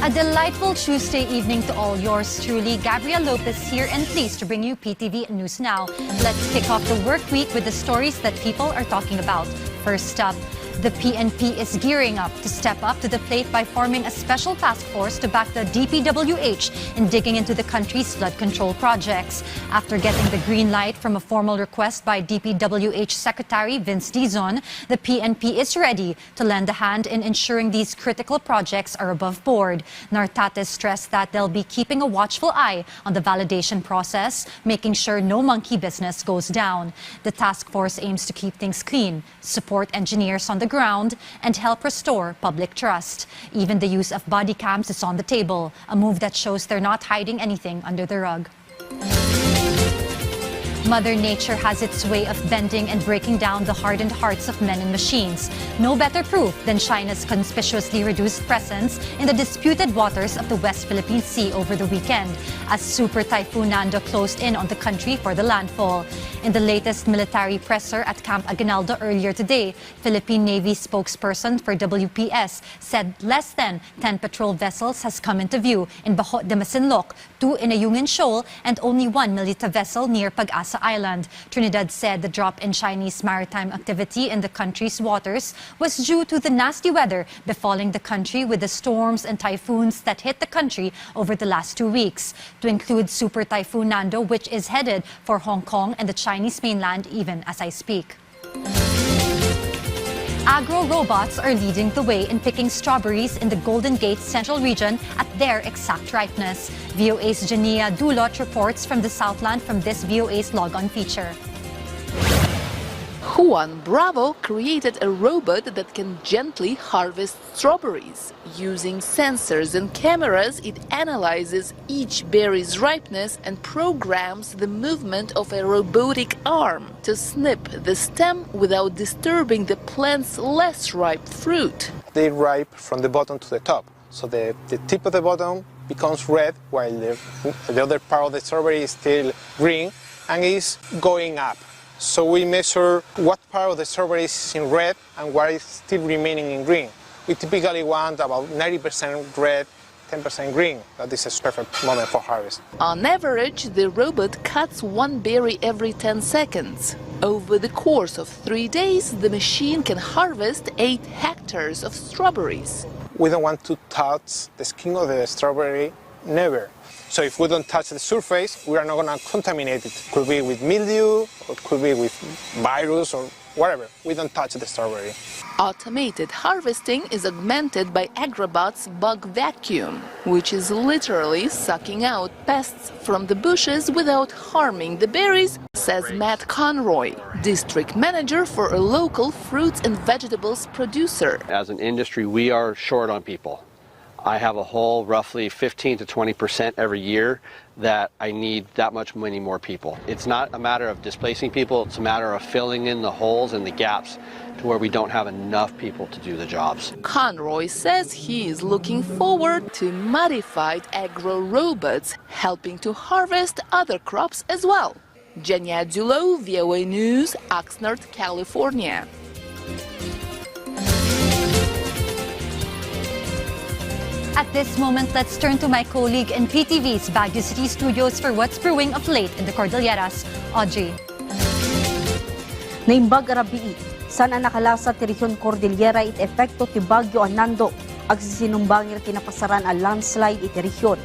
A delightful Tuesday evening to all. Yours truly, Gabrielle Lopez here and pleased to bring you PTV News Now. Let's kick off the work week with the stories that people are talking about. First up, the PNP is gearing up to step up to the plate by forming a special task force to back the DPWH in digging into the country's flood control projects. After getting the green light from a formal request by DPWH Secretary Vince Dizon, the PNP is ready to lend a hand in ensuring these critical projects are above board. Nartates stressed that they'll be keeping a watchful eye on the validation process, making sure no monkey business goes down. The task force aims to keep things clean, support engineers on the ground, and help restore public trust. Even the use of body cams is on the table, a move that shows they're not hiding anything under the rug. Mother Nature has its way of bending and breaking down the hardened hearts of men and machines. No better proof than China's conspicuously reduced presence in the disputed waters of the West Philippine Sea over the weekend, as Super Typhoon Nando closed in on the country for the landfall. In the latest military presser at Camp Aguinaldo earlier today, Philippine Navy spokesperson for WPS said less than 10 patrol vessels has come into view in Bajo de Masinloc, 2 in Ayungin Shoal, and only 1 Milita vessel near Pag-asa Island. Trinidad said the drop in Chinese maritime activity in the country's waters was due to the nasty weather befalling the country with the storms and typhoons that hit the country over the last 2 weeks, to include Super Typhoon Nando, which is headed for Hong Kong and the Chinese mainland even as I speak. Agro robots are leading the way in picking strawberries in the Golden Gate Central region at their exact ripeness. VOA's Jania Dulot reports from the Southland from this VOA's log-on feature. Juan Bravo created a robot that can gently harvest strawberries. Using sensors and cameras, it analyzes each berry's ripeness and programs the movement of a robotic arm to snip the stem without disturbing the plant's less ripe fruit. They ripe from the bottom to the top, so the tip of the bottom becomes red while the other part of the strawberry is still green and is going up. So we measure what part of the strawberry is in red and what is still remaining in green. We typically want about 90% red, 10% green. That is a perfect moment for harvest. On average, the robot cuts 1 berry every 10 seconds. Over the course of 3 days, the machine can harvest 8 hectares of strawberries. We don't want to touch the skin of the strawberry, never. So if we don't touch the surface, we are not going to contaminate it. Could be with mildew, or could be with virus or whatever. We don't touch the strawberry. Automated harvesting is augmented by Agrobot's bug vacuum, which is literally sucking out pests from the bushes without harming the berries, says Matt Conroy, district manager for a local fruits and vegetables producer. As an industry, we are short on people. I have a whole roughly 15 to 20% every year that I need that much many more people. It's not a matter of displacing people, it's a matter of filling in the holes and the gaps to where we don't have enough people to do the jobs. Conroy says he is looking forward to modified agro robots helping to harvest other crops as well. Jenia Dulo, VOA News, Oxnard, California. At this moment, let's turn to my colleague in PTV's Baguio City studios for what's brewing of late in the Cordilleras. Audrey. Naimbag arabii, sana nakalasa ti Rehiyon Cordillera it epekto ti Bagyo Nando, agsisinumbangir tinapasaran a landslide iti rehiyon.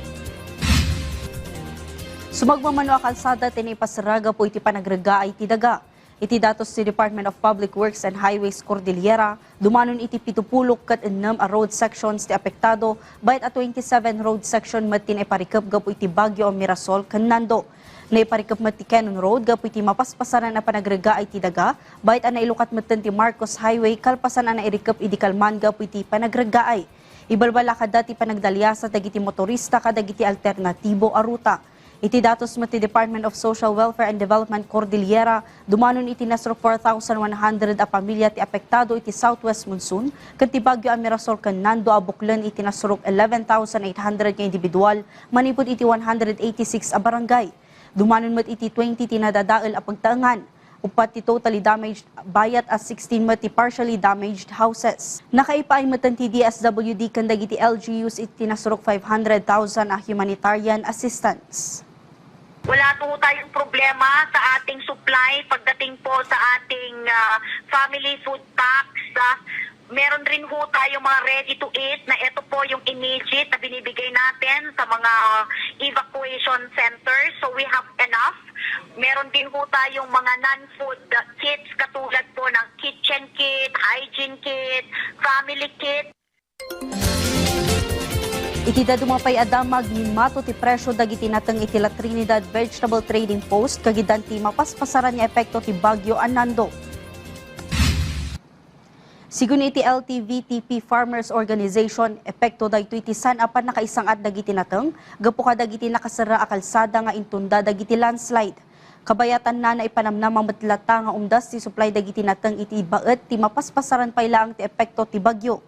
Sumagmamano a kalsada tinipasaraga po iti panagrega ay ti daga. Iti datos ti Department of Public Works and Highways Cordillera, dumanon iti 70 kat 6 a road sections ti apektado, bayat a 27 road section mat tinaiparikap gapo iti Bagyo o Mirasol ken Nando. Naiparikap mat ti Cannon Road gapo iti mapaspasaran na panagrega ay ti daga, bayat a nailukat mat ti Marcos Highway kalpasan a nairikap iti Kalman gapo iti panagrega ay. Ibalbala kada ti panagdalyasa dagiti motorista kadagiti alternatibo a ruta. Iti datos mat ti Department of Social Welfare and Development Cordillera, dumanon iti nasro 4,100 a pamilya ti apektado iti Southwest Monsoon, ken ti Bagyo a Mirasol ken Nando a Buklen iti nasro 11,800 nga individual, manipod iti 186 a barangay. Dumanon mat iti 20 tinadadael a pagtaengan. Upat ti totally damaged bayat as 16 mati partially damaged houses. Nakaipaay matan ti DSWD kan dagiti LGUs iti nasurok 500,000 a humanitarian assistance. Wala po tayong problema sa ating supply pagdating po sa ating family food packs. Meron rin po tayong mga ready to eat na ito po yung immediate na binibigay natin sa mga evacuation centers. So we have enough. Meron din po tayong mga non-food kits katulad po ng kitchen kit, hygiene kit, family kit. Itida dumapay adamag ni mato ti presyo dagiti nateng iti La Trinidad Vegetable Trading Post kagidan ti mapaspasaran nga epekto ti Bagyo Anando. Sigun iti LTVTP Farmers Organization, epekto daytoy iti san-apan nakaisang-at dagiti nateng, gapu ka dagiti nakasara a kalsada nga intunda dagiti landslide. Kabayatan na ipanamnam ang matlata nga umdas ti supply dagiti nateng iti baet ti mapaspasaran pay laang ti epekto ti bagyo.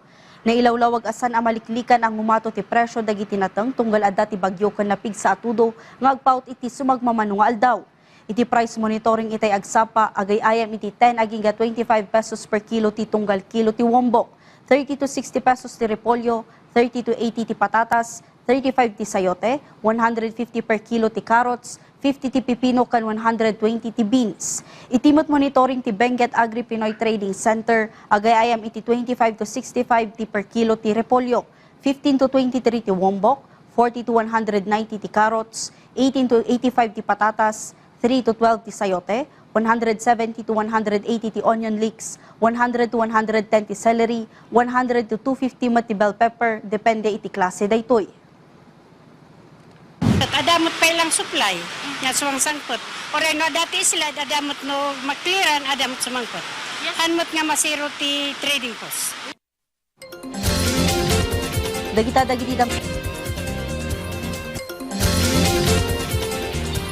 Nailawlawag asan ang maliklikan ang mumato ti presyo dagiti nateng tunggal adda ti bagyo ken napig sa atudo nga agpaut iti sumagmamano nga aldaw. Iti price monitoring itay agsapa agay-ayam iti 10 aging 25 pesos per kilo ti tunggal kilo ti wombok, 30 to 60 pesos ti repolyo, 30 to 80 ti patatas, 35 ti sayote, 150 per kilo ti carrots, 50 ti pipino kan 120 ti beans. Itimot monitoring ti Benguet Agri Pinoy Trading Center agay-ayam iti 25 to 65 ti per kilo ti repolyo, 15 to 23 ti wombok, 40 to 190 ti carrots, 18 to 85 ti patatas, 3 to 12 ti sayote, 170 to 180 ti onion leeks, 100 to 110 ti celery, 100 to 250 ti bell pepper, depende iti klase daytoy. Adamot pa ilang supply, nga sumang sangkot. O rin, dati sila, adamot no makliran, adamot sumangkot. Anmot nga masiro ti trading post. Dagiti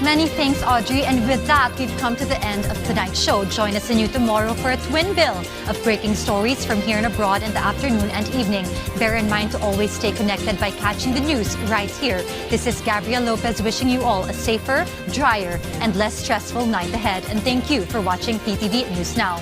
Many thanks, Audrey. And with that, we've come to the end of tonight's show. Join us anew tomorrow for a twin bill of breaking stories from here and abroad in the afternoon and evening. Bear in mind to always stay connected by catching the news right here. This is Gabrielle Lopez wishing you all a safer, drier, and less stressful night ahead. And thank you for watching PTV News Now.